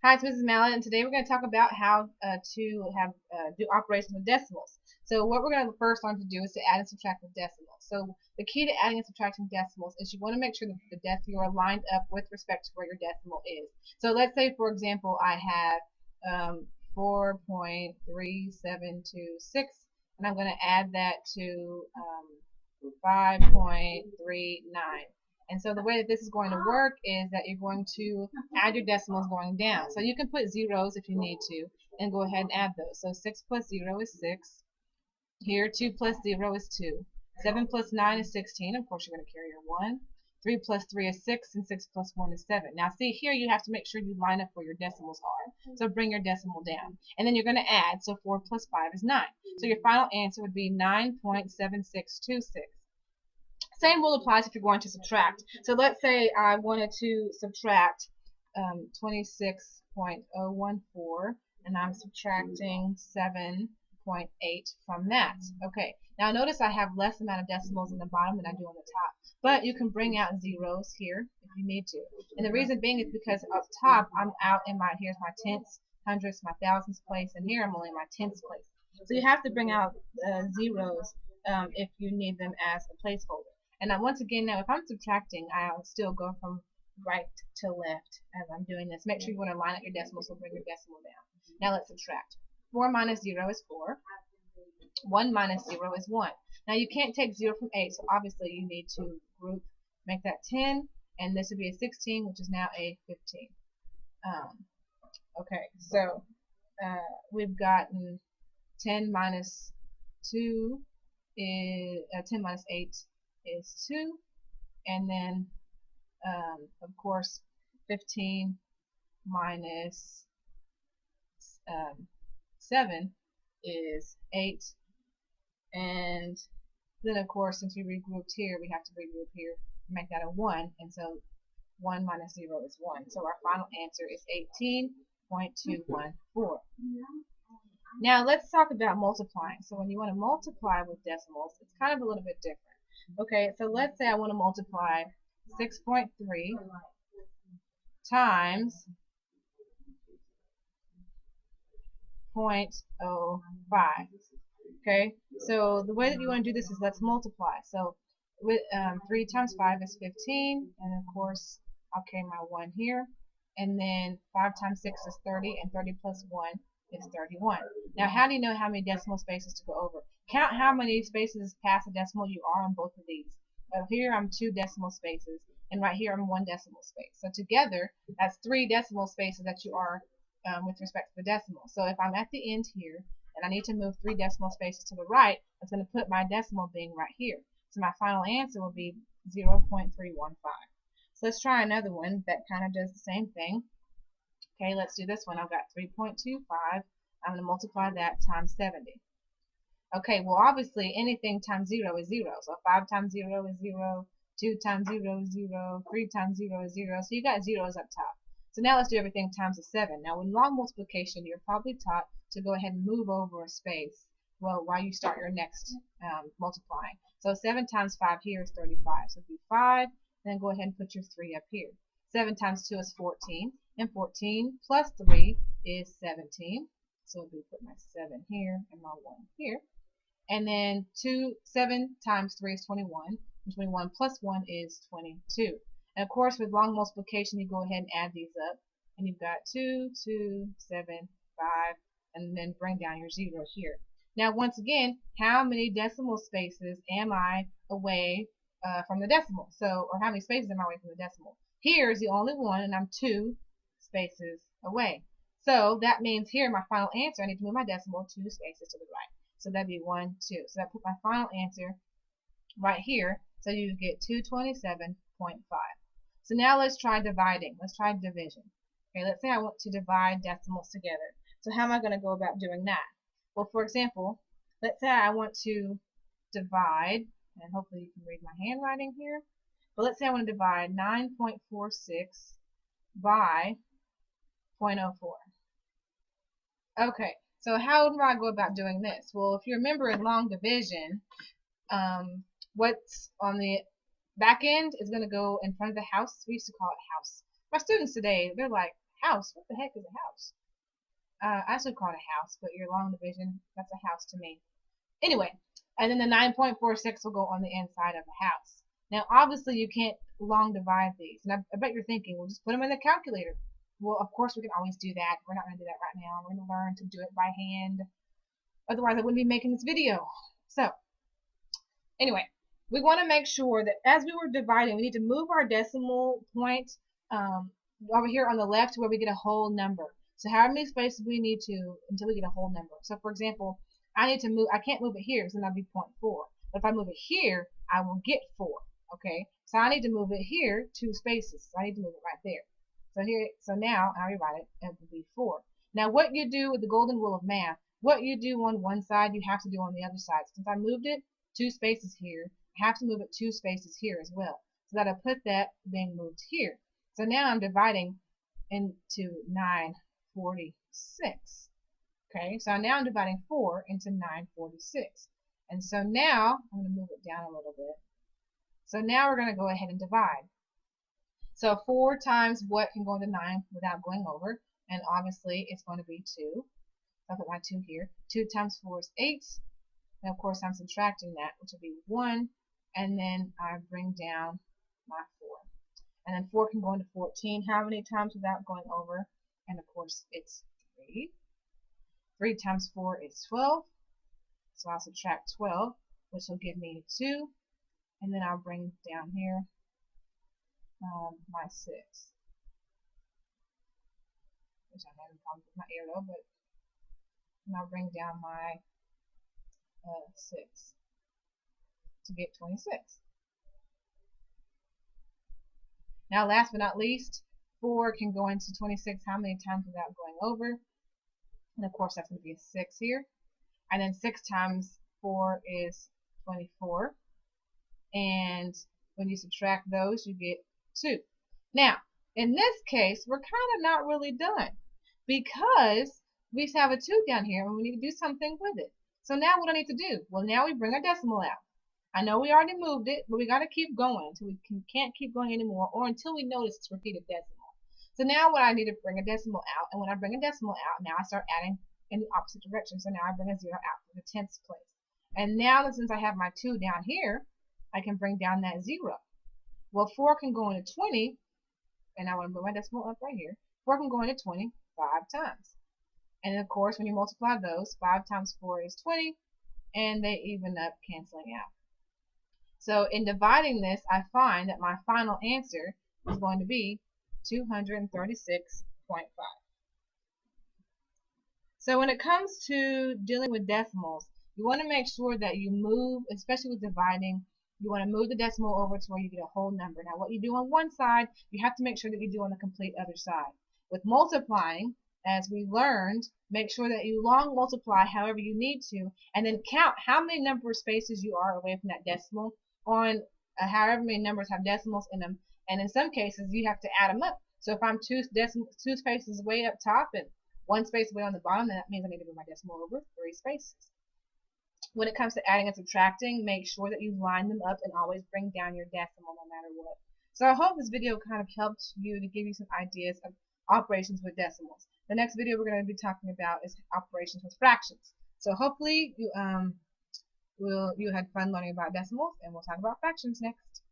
Hi, it's Mrs. Mallet, and today we're going to talk about how do operations with decimals. So what we're going to first learn to do is to add and subtract with decimals. So the key to adding and subtracting decimals is you want to make sure that the decimal are lined up with respect to where your decimal is. So let's say, for example, I have 4.3726, and I'm going to add that to 5.39. And so the way that this is going to work is that you're going to add your decimals going down. So you can put zeros if you need to and go ahead and add those. So 6 plus 0 is 6. Here 2 plus 0 is 2. 7 plus 9 is 16. Of course you're going to carry your 1. 3 plus 3 is 6, and 6 plus 1 is 7. Now see, here you have to make sure you line up where your decimals are. So bring your decimal down. And then you're going to add. So 4 plus 5 is 9. So your final answer would be 9.7626. Same rule applies if you're going to subtract. So let's say I wanted to subtract 26.014, and I'm subtracting 7.8 from that. Okay, now notice I have less amount of decimals in the bottom than I do on the top, but you can bring out zeros here if you need to. And the reason being is because up top I'm out in here's my tenths, hundredths, my thousandths place, and here I'm only in my tenths place. So you have to bring out zeros if you need them as a placeholder. And once again, now if I'm subtracting, I'll still go from right to left as I'm doing this. Make sure you want to line up your decimals, so bring your decimal down. Now let's subtract. 4 minus 0 is 4. 1 minus 0 is 1. Now you can't take 0 from 8, so obviously you need to group, make that 10, and this would be a 16, which is now a 15. Okay, so we've gotten 10 minus 2 is 10 minus 8 is 2, and then of course 15 minus 7 is 8, and then of course since we regrouped here, we have to regroup here, make that a 1, and so 1 minus 0 is 1. So our final answer is 18.214. Now let's talk about multiplying. So when you want to multiply with decimals, it's kind of a little bit different. Okay, so let's say I want to multiply 6.3 times 0.05. Okay, so the way that you want to do this is let's multiply. So with 3 times 5 is 15, and of course I'll carry my 1 here, and then 5 times 6 is 30, and 30 plus 1 is 31. Now how do you know how many decimal spaces to go over? Count how many spaces past a decimal you are on both of these. Here I'm 2 decimal spaces, and right here I'm 1 decimal space. So together that's 3 decimal spaces that you are with respect to the decimal. So if I'm at the end here and I need to move 3 decimal spaces to the right, that's going to put my decimal being right here. So my final answer will be 0.315. So let's try another one that kind of does the same thing. Okay, let's do this one. I've got 3.25. I'm going to multiply that times 70. Okay, well obviously anything times 0 is 0. So 5 times 0 is 0, 2 times 0 is 0, 3 times 0 is 0. So you got zeros up top. So now let's do everything times a 7. Now in long multiplication, you're probably taught to go ahead and move over a space while you start your next multiplying. So 7 times 5 here is 35. So do 5, then go ahead and put your 3 up here. 7 times 2 is 14, and 14 plus 3 is 17. So we put my 7 here and my 1 here. And then 7 times 3 is 21, and 21 plus 1 is 22. And of course, with long multiplication, you go ahead and add these up, and you've got 2, 2, 7, 5, and then bring down your 0 here. Now, once again, how many decimal spaces am I away from the decimal? So, or how many spaces am I away from the decimal? Here is the only one, and I'm 2 spaces away. So that means here, my final answer, I need to move my decimal 2 spaces to the right. So that'd be 1, 2. So that put my final answer right here. So you get 227.5. So now let's try dividing. Let's try division. Okay, let's say I want to divide decimals together. So how am I going to go about doing that? Well, for example, let's say I want to divide, and hopefully you can read my handwriting here, but let's say I want to divide 9.46 by 0.04. Okay, so how do I go about doing this? Well, if you remember in long division, what's on the back end is going to go in front of the house. We used to call it house. My students today, they're like, House? What the heck is a house? I should call it a house, but your long division, that's a house to me. Anyway, and then the 9.46 will go on the inside of the house. Now, obviously, you can't long divide these. And I bet you're thinking, well, just put them in the calculator. Well, of course, we can always do that. We're not going to do that right now. We're going to learn to do it by hand. Otherwise, I wouldn't be making this video. So, anyway, we want to make sure that as we were dividing, we need to move our decimal point over here on the left to where we get a whole number. So how many spaces we need to until we get a whole number. So for example, I can't move it here because then that'd be 0.4. But if I move it here, I will get 4. Okay, so I need to move it here 2 spaces. So I need to move it right there. So now I rewrite it, it will be 4. Now what you do with the golden rule of math, what you do on one side, you have to do on the other side. Since I moved it 2 spaces here, I have to move it 2 spaces here as well. So that I put that being moved here. So now I'm dividing into 946. Okay, so now I'm dividing 4 into 946. And so now I'm going to move it down a little bit. So now we're going to go ahead and divide. So 4 times what can go into 9 without going over? And obviously it's going to be 2. I'll put my 2 here. 2 times 4 is 8. And of course I'm subtracting that, which will be 1. And then I bring down my 4. And then 4 can go into 14. How many times without going over? And of course it's 3. 3 times 4 is 12. So I'll subtract 12, which will give me 2. And then I'll bring down here my 6. Which I'm having problems with my arrow, but and I'll bring down my 6 to get 26. Now last but not least, 4 can go into 26 how many times without going over? And of course that's going to be a 6 here. And then 6 times 4 is 24. And when you subtract those, you get 2. Now, in this case, we're kind of not really done because we have a 2 down here and we need to do something with it. So now what do I need to do? Well, now we bring our decimal out. I know we already moved it, but we got to keep going until we can't keep going anymore or until we notice it's repeated decimal. So now what I need to bring a decimal out, and when I bring a decimal out, now I start adding in the opposite direction. So now I bring a 0 out for the 10th place. And now that since I have my 2 down here, I can bring down that 0. Well, 4 can go into 20, and I want to put my decimal up right here. 4 can go into 20 5 times. And of course, when you multiply those, 5 times 4 is 20, and they even up, canceling out. So in dividing this, I find that my final answer is going to be 236.5. So when it comes to dealing with decimals, you want to make sure that you move, especially with dividing, you want to move the decimal over to where you get a whole number. Now what you do on one side, you have to make sure that you do on the complete other side. With multiplying, as we learned, make sure that you long multiply however you need to, and then count how many number of spaces you are away from that decimal on however many numbers have decimals in them. And in some cases, you have to add them up. So if I'm 2 spaces way up top and 1 space way on the bottom, then that means I need to move my decimal over 3 spaces. When it comes to adding and subtracting, make sure that you line them up and always bring down your decimal no matter what. So I hope this video kind of helped you to give you some ideas of operations with decimals. The next video we're going to be talking about is operations with fractions. So hopefully you had fun learning about decimals, and we'll talk about fractions next.